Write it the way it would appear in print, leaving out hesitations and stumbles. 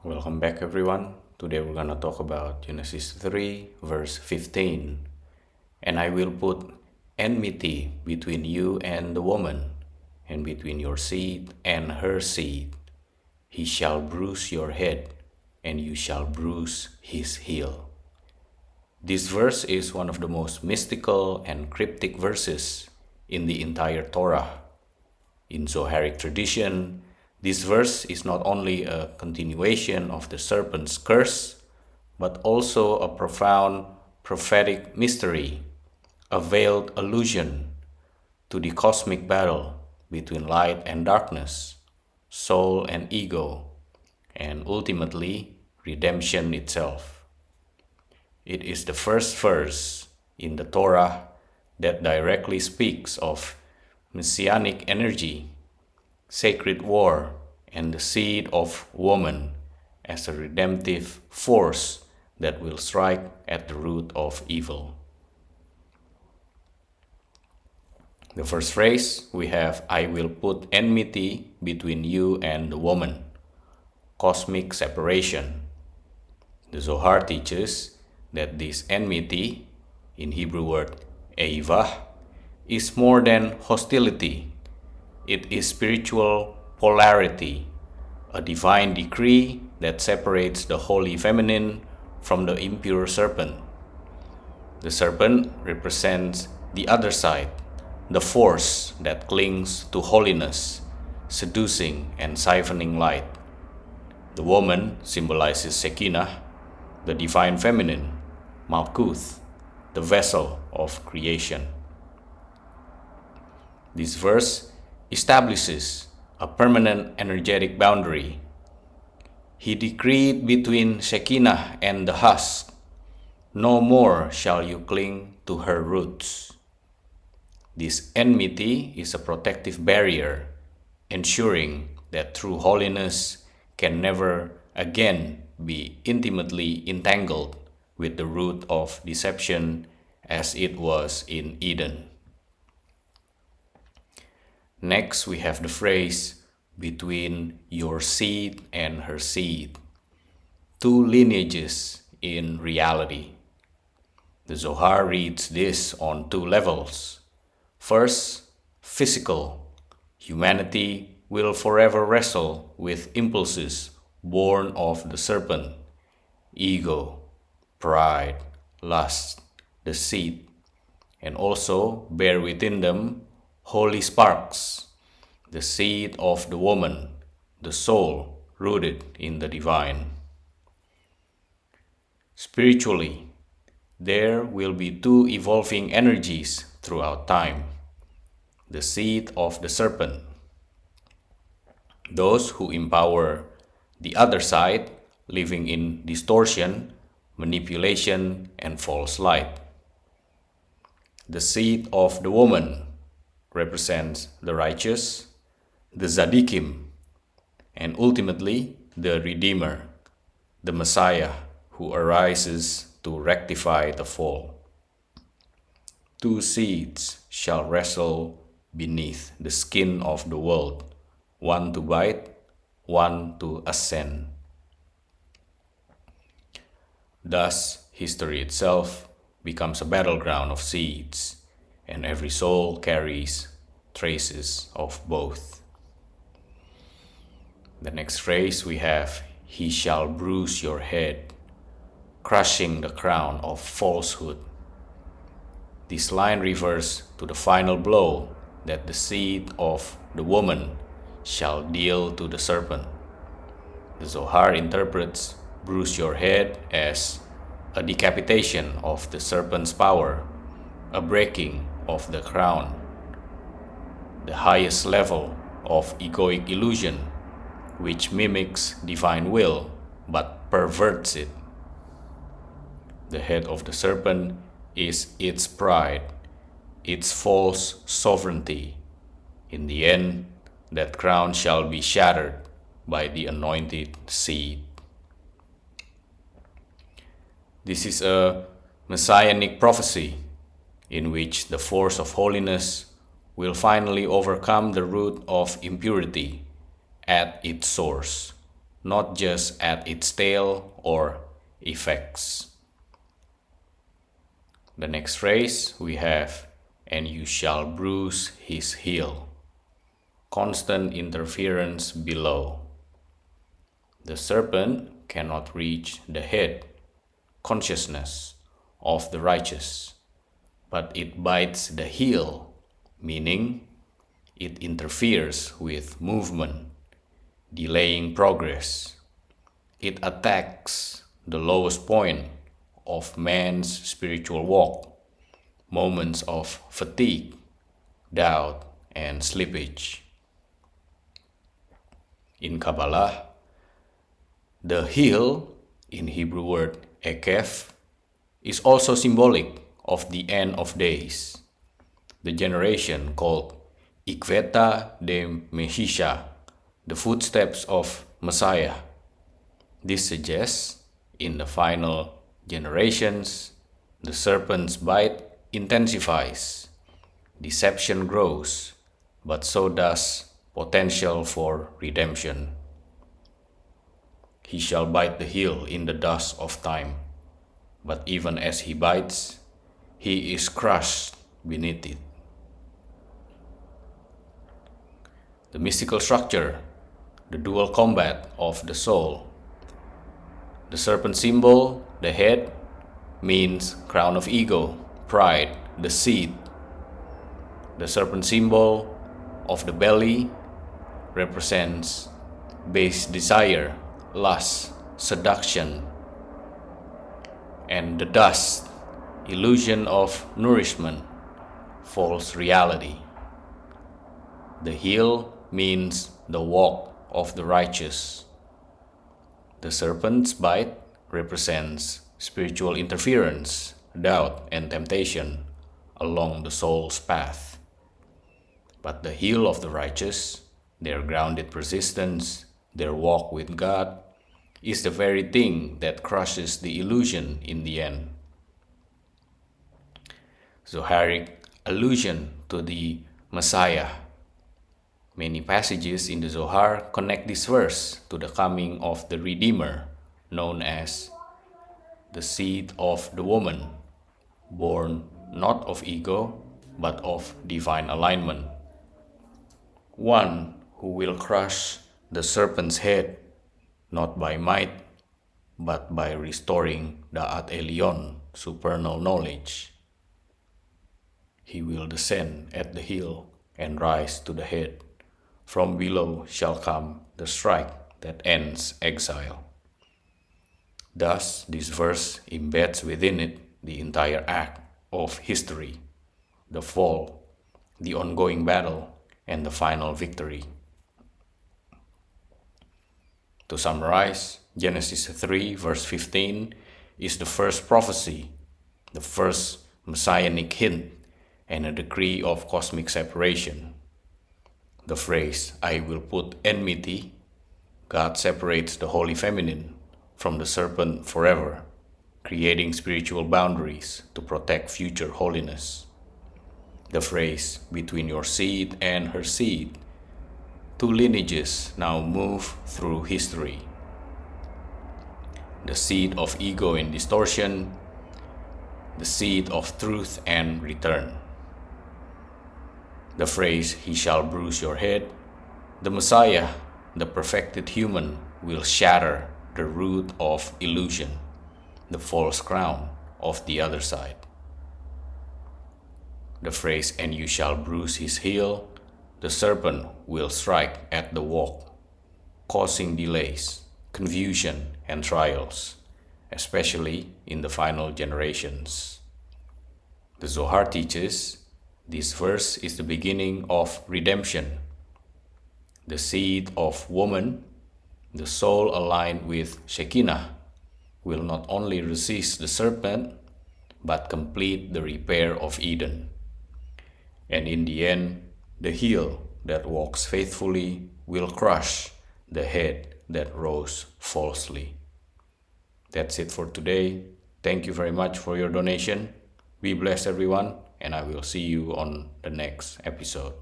Welcome back, everyone. Today we're going to talk about Genesis 3, verse 15. And I will put enmity between you and the woman, and between your seed and her seed. He shall bruise your head, and you shall bruise his heel. This verse is one of the most mystical and cryptic verses in the entire Torah. In Zoharic tradition, this verse is not only a continuation of the serpent's curse, but also a profound prophetic mystery, a veiled allusion to the cosmic battle between light and darkness, soul and ego, and ultimately redemption itself. It is the first verse in the Torah that directly speaks of messianic energy, sacred war, and the seed of woman as a redemptive force that will strike at the root of evil. The first phrase we have, I will put enmity between you and the woman, cosmic separation. The Zohar teaches that this enmity, in Hebrew word eivah, is more than hostility. It is spiritual polarity, a divine decree that separates the holy feminine from the impure serpent. The serpent represents the other side, the force that clings to holiness, seducing and siphoning light. The woman symbolizes Shekinah, the divine feminine, Malkuth, the vessel of creation. This verse establishes a permanent energetic boundary. He decreed between Shekinah and the husk, no more shall you cling to her roots. This enmity is a protective barrier, ensuring that true holiness can never again be intimately entangled with the root of deception as it was in Eden. Next, we have the phrase, between your seed and her seed. Two lineages in reality. The Zohar reads this on two levels. First, physical. Humanity will forever wrestle with impulses born of the serpent, ego, pride, lust, deceit, and also bear within them holy sparks, the seed of the woman, the soul rooted in the divine. Spiritually, there will be two evolving energies throughout time. The seed of the serpent, those who empower the other side, living in distortion, manipulation, and false light. The seed of the woman represents the righteous, the Tzaddikim, and ultimately the Redeemer, the Messiah who arises to rectify the fall. Two seeds shall wrestle beneath the skin of the world, one to bite, one to ascend. Thus, history itself becomes a battleground of seeds, and every soul carries traces of both. The next phrase we have, he shall bruise your head, crushing the crown of falsehood. This line refers to the final blow that the seed of the woman shall deal to the serpent. The Zohar interprets bruise your head as a decapitation of the serpent's power, a breaking of the crown, the highest level of egoic illusion, which mimics divine will but perverts it. The head of the serpent is its pride, its false sovereignty. In the end, that crown shall be shattered by the anointed seed. This is a messianic prophecy in which the force of holiness will finally overcome the root of impurity at its source, not just at its tail or effects. The next phrase we have, and you shall bruise his heel. Constant interference below. The serpent cannot reach the head, consciousness, of the righteous, but it bites the heel, meaning it interferes with movement, delaying progress. It attacks the lowest point of man's spiritual walk, moments of fatigue, doubt, and slippage. In Kabbalah, the heel, in Hebrew word ekef, is also symbolic of the end of days, the generation called Ikveta de Meshisha, the footsteps of Messiah. This suggests, in the final generations, the serpent's bite intensifies, deception grows, but so does potential for redemption. He shall bite the heel in the dust of time, but even as he bites, he is crushed beneath it. The mystical structure, the dual combat of the soul. The serpent symbol, the head, means crown of ego, pride, the seed. The serpent symbol of the belly represents base desire, lust, seduction, and the dust, illusion of nourishment, false reality. The heel means the walk of the righteous. The serpent's bite represents spiritual interference, doubt, and temptation along the soul's path. But the heel of the righteous, their grounded persistence, their walk with God, is the very thing that crushes the illusion in the end. Zoharic allusion to the Messiah. Many passages in the Zohar connect this verse to the coming of the Redeemer, known as the seed of the woman, born not of ego, but of divine alignment. One who will crush the serpent's head, not by might, but by restoring Da'at Elyon, supernal knowledge. He will descend at the heel and rise to the head. From below shall come the strike that ends exile. Thus, this verse embeds within it the entire act of history, the fall, the ongoing battle, and the final victory. To summarize, Genesis 3 verse 15 is the first prophecy, the first messianic hint, and a decree of cosmic separation. The phrase, I will put enmity, God separates the holy feminine from the serpent forever, creating spiritual boundaries to protect future holiness. The phrase, between your seed and her seed, two lineages now move through history. The seed of ego and distortion, the seed of truth and return. The phrase, he shall bruise your head, the Messiah, the perfected human, will shatter the root of illusion, the false crown of the other side. The phrase, and you shall bruise his heel, the serpent will strike at the walk, causing delays, confusion, and trials, especially in the final generations. The Zohar teaches this verse is the beginning of redemption. The seed of woman, the soul aligned with Shekinah, will not only resist the serpent, but complete the repair of Eden. And in the end, the heel that walks faithfully will crush the head that rose falsely. That's it for today. Thank you very much for your donation. Be blessed, everyone, and I will see you on the next episode.